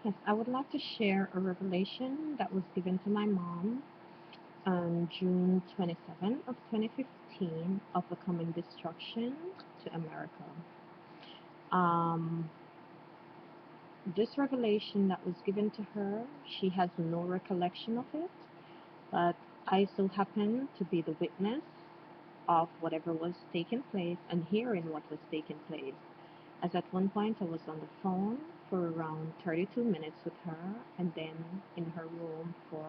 Yes, I would like to share a revelation that was given to my mom on June 27 of 2015 of the coming destruction to America. Um, this revelation that was given to her, she has no recollection of it, but I so happen to be the witness of whatever was taking place and hearing what was taking place. As at one point I was on the phone for around 32 minutes with her and then in her room for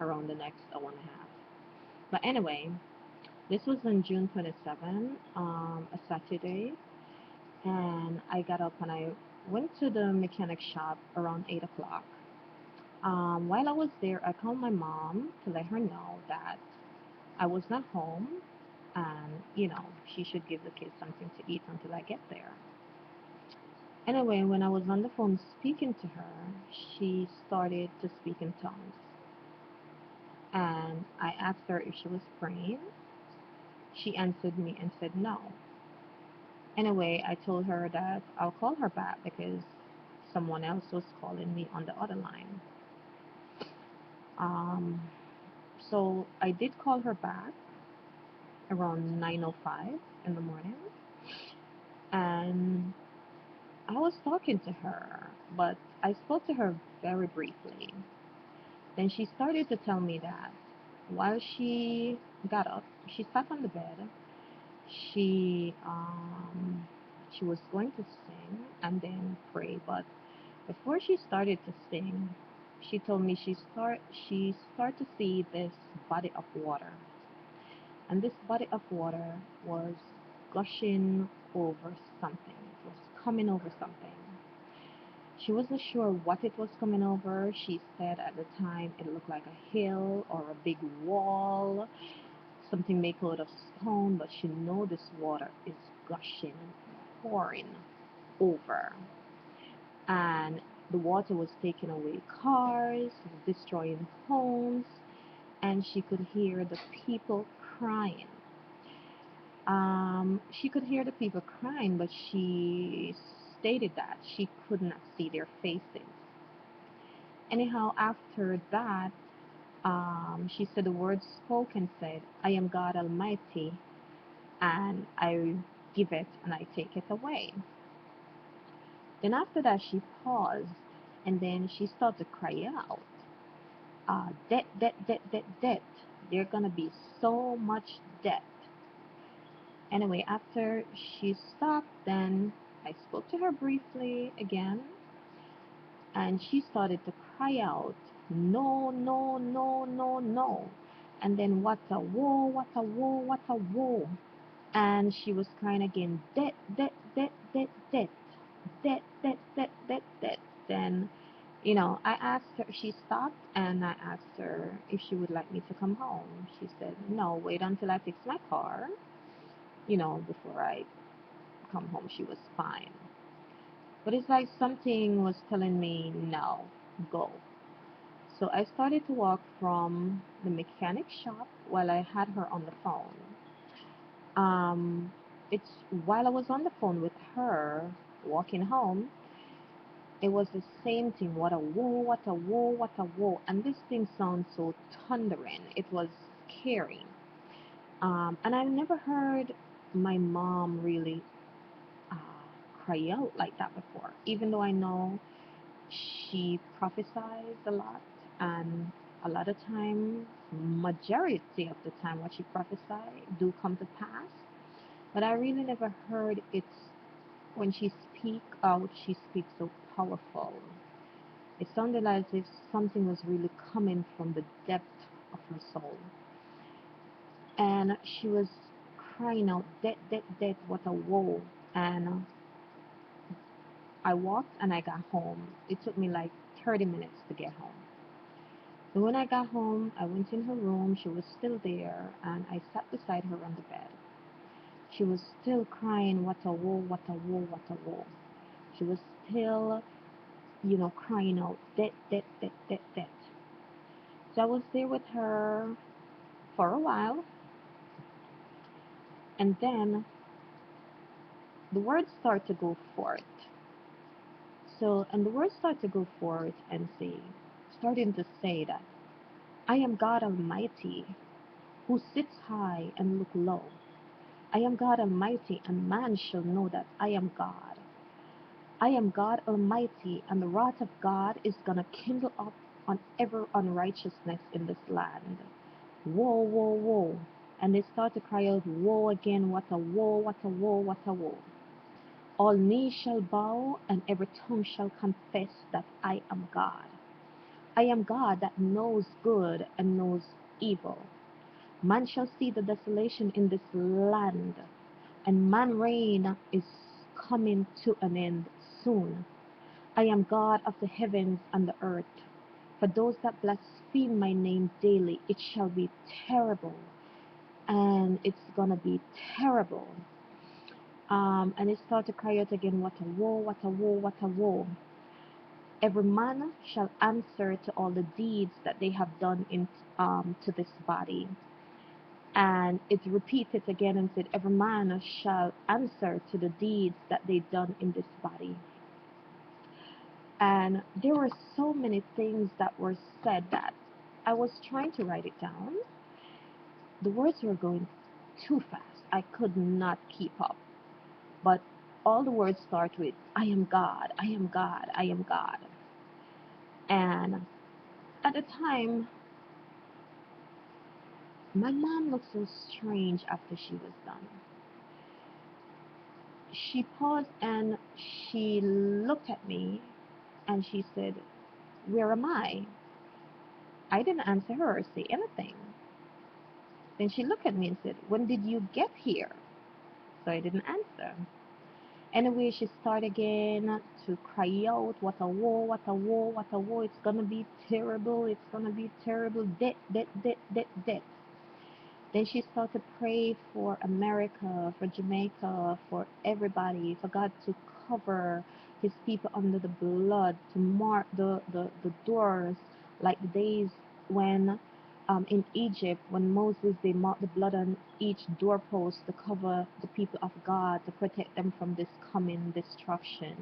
around the next hour and a half. But anyway, this was on June 27, a Saturday, and I got up and I went to the mechanic shop around 8 o'clock. While I was there, I called my mom to let her know that I was not home and, she should give the kids something to eat until I get there. Anyway, when I was on the phone speaking to her, she started to speak in tongues. And I asked her if she was praying. She answered me and said no. Anyway, I told her that I'll call her back because someone else was calling me on the other line. Um, so I did call her back around 9:05 in the morning, and I was talking to her, but I spoke to her very briefly. Then she started to tell me that while she got up, she sat on the bed. She she was going to sing and then pray, but before she started to sing, she told me she started to see this body of water, and this body of water was gushing over something. It was coming over something. She wasn't sure what it was coming over. She said at the time it looked like a hill or a big wall, something made out of stone, but she know this water is gushing and pouring over. And the water was taking away cars, destroying homes, and she could hear the people crying. She could hear the people crying, but she stated that she could not see their faces. Anyhow, after that, she said the words spoken said, I am God Almighty, and I give it and I take it away. Then after that, she paused, and then she started to cry out, debt, debt, debt, debt, debt. There's going to be so much debt. Anyway, after she stopped, then I spoke to her briefly again, and she started to cry out, no, no, no, no, no. And then what a woe, what a woe, what a woe. And she was crying again, debt, debt, debt, debt, debt, debt, debt, debt, debt, debt. Then, I asked her, she stopped and I asked her if she would like me to come home. She said, no, wait until I fix my car, before I come home. She was fine. But it's like something was telling me, no, go. So I started to walk from the mechanic shop while I had her on the phone. Um, it's while I was on the phone with her, walking home, it was the same thing. What a whoa, what a whoa, what a whoa. And this thing sounds so thundering. It was scary. And I've never heard my mom really uh, cry out like that before, even though I know she prophesies a lot, and a lot of times, majority of the time, what she prophesies do come to pass. But I really never heard it when she speak out. She speaks so powerful. It sounded as if something was really coming from the depth of her soul, and she was crying out, "Death, death, death! What a woe!" And I walked and I got home. It took me like 30 minutes to get home. So when I got home, I went in her room. She was still there, and I sat beside her on the bed. She was still crying, what a woe, what a woe, what a woe. She was still, crying out, death, death, death, death, death. So I was there with her for a while, and then the words start to go forth. So, and the words start to go forth and starting to say that I am God Almighty who sits high and look low. I am God Almighty, and man shall know that I am God. I am God Almighty, and the wrath of God is gonna kindle up on every unrighteousness in this land. Woe, woe, woe. And they start to cry out, woe again, what a woe, what a woe, what a woe. All knees shall bow, and every tongue shall confess that I am God. I am God that knows good and knows evil. Man shall see the desolation in this land, and man reign is coming to an end soon. I am God of the heavens and the earth. For those that blaspheme my name daily, it shall be terrible, and it's gonna be terrible. And it started to cry out again, what a woe, what a woe, what a woe. Every man shall answer to all the deeds that they have done to this body. And it repeated again and said, every man shall answer to the deeds that they've done in this body. And there were so many things that were said that I was trying to write it down. The words were going too fast. I could not keep up. But all the words start with, I am God, I am God, I am God. And at the time, my mom looked so strange after she was done. She paused and she looked at me and she said, where am I? I didn't answer her or say anything. Then she looked at me and said, when did you get here? So I didn't answer. Anyway, she started again to cry out, what a woe, what a woe, what a woe, it's gonna be terrible, it's gonna be terrible, death, death, death, death, death. Then she started to pray for America, for Jamaica, for everybody, for God to cover his people under the blood, to mark the doors like the days when in Egypt, when Moses, they marked the blood on each doorpost to cover the people of God, to protect them from this coming destruction.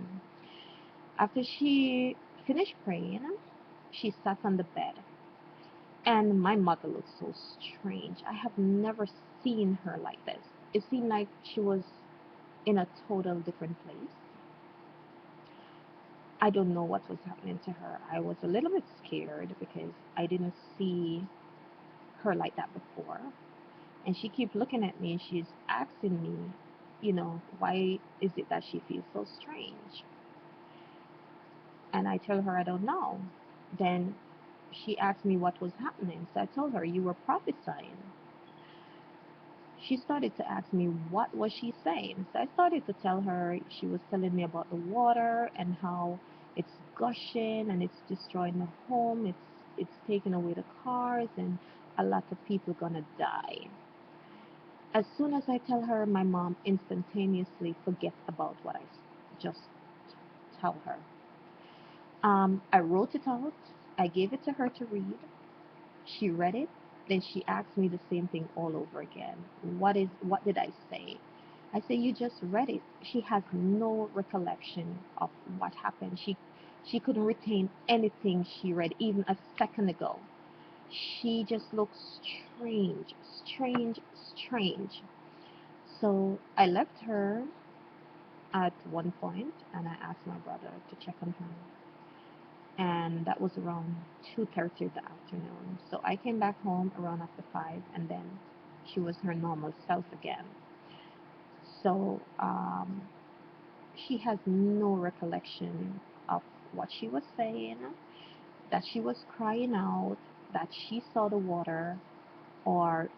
After she finished praying, she sat on the bed. And my mother looked so strange. I have never seen her like this. It seemed like she was in a total different place. I don't know what was happening to her. I was a little bit scared because I didn't see her like that before. And she kept looking at me and she's asking me, why is it that she feels so strange? And I tell her I don't know. Then she asked me what was happening. So I told her, you were prophesying. She started to ask me what was she saying. So I started to tell her. She was telling me about the water and how it's gushing and it's destroying the home. It's taking away the cars and a lot of people gonna die. As soon as I tell her, my mom instantaneously forgets about what I just tell her. I wrote it out. I gave it to her to read. She read it. Then she asked me the same thing all over again. What did I say? I say you just read it. She has no recollection of what happened. She couldn't retain anything she read even a second ago. She just looked strange, strange, strange. So I left her at one point and I asked my brother to check on her. And that was around 2:30 in the afternoon. So I came back home around after 5, and then she was her normal self again. So she has no recollection of what she was saying, that she was crying out, that she saw the water, or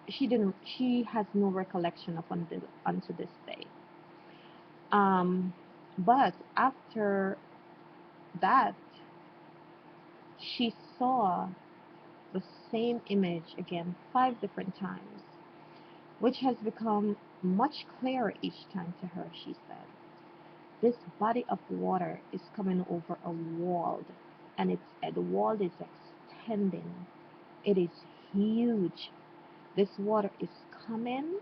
she didn't. She has no recollection up unto this day. Um, but after that, she saw the same image again 5 different times, which has become much clearer each time to her, she said. This body of water is coming over a wall, and the wall is extending. It is huge. This water is coming.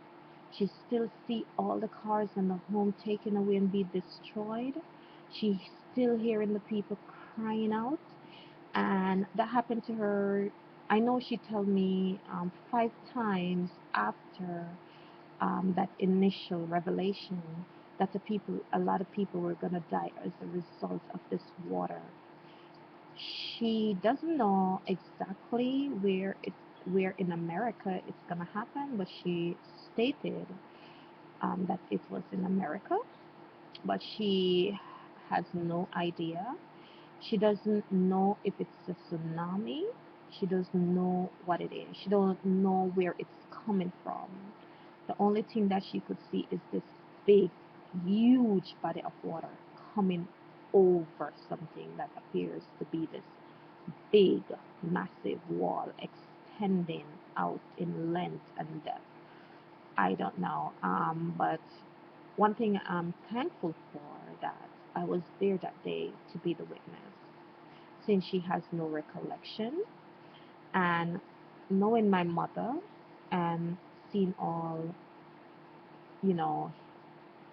She still see all the cars and the home taken away and be destroyed. She's still hearing the people crying out, and that happened to her. I know she told me 5 times after that initial revelation that a lot of people were gonna die as a result of this water. She doesn't know exactly where in America it's gonna happen, but she stated that it was in America, but she has no idea. She doesn't know if it's a tsunami. She doesn't know what it is. She don't know where it's coming from. The only thing that she could see is this big, huge body of water coming over something that appears to be this big, massive wall extending out in length and depth. I don't know. But one thing I'm thankful for that I was there that day to be the witness, since she has no recollection, and knowing my mother and seeing all, you know,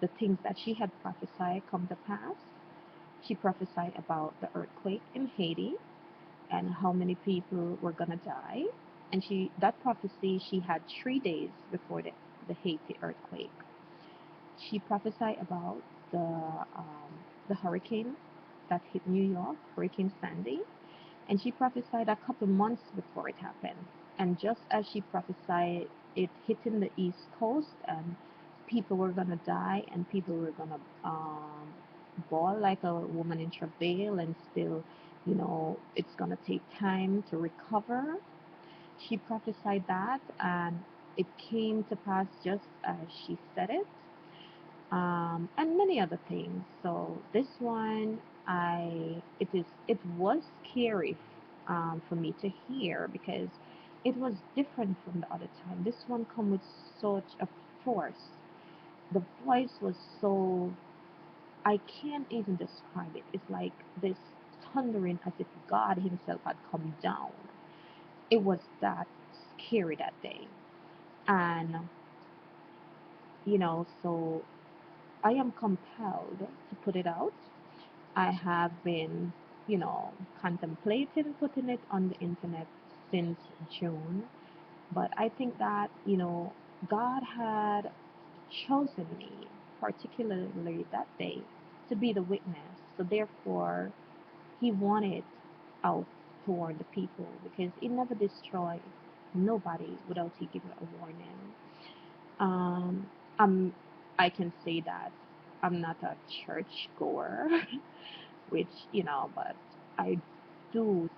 the things that she had prophesied come to pass. She prophesied about the earthquake in Haiti and how many people were gonna die. And that prophecy she had 3 days before the Haiti earthquake. She prophesied about the hurricane that hit New York, Hurricane Sandy, and she prophesied a couple months before it happened. And just as she prophesied it hitting the East Coast and people were gonna die and people were gonna bawl like a woman in travail and still, it's gonna take time to recover. She prophesied that, and it came to pass just as she said it, and many other things. So this one, it was scary for me to hear because it was different from the other time. This one come with such a force. The voice was so, I can't even describe it. It's like this thundering as if God Himself had come down. It was that scary that day, and so I am compelled to put it out. I have been, contemplating putting it on the internet since June, but I think that, God had chosen me, particularly that day, to be the witness. So therefore, He wanted out to warn the people because He never destroyed nobody without He giving a warning. Um, I'm, I can say that I'm not a church goer, which, but I do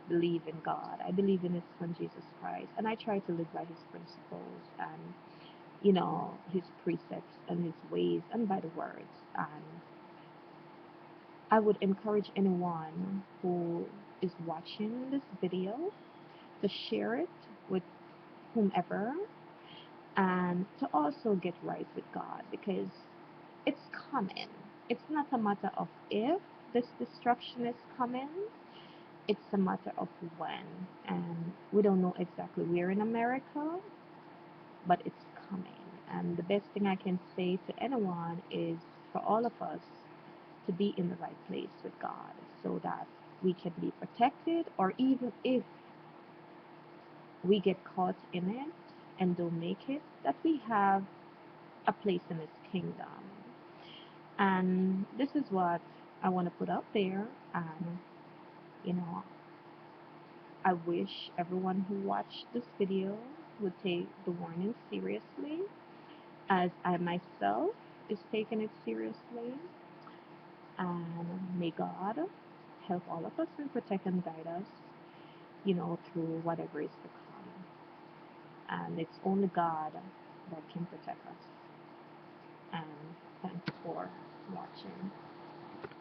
believe in God. I believe in His Son Jesus Christ, and I try to live by His principles and, His precepts and His ways and by the words. And I would encourage anyone who is watching this video to share it with whomever and to also get right with God because it's coming. It's not a matter of if this destruction is coming, it's a matter of when. And we don't know exactly where in America, but it's coming. And the best thing I can say to anyone is for all of us to be in the right place with God so that we can be protected, or even if we get caught in it and don't make it, that we have a place in His kingdom. And this is what I want to put out there. And, you know, I wish everyone who watched this video would take the warning seriously, as I myself is taking it seriously. And may God help all of us and protect and guide us, through whatever is to come. And it's only God that can protect us. And thanks for watching.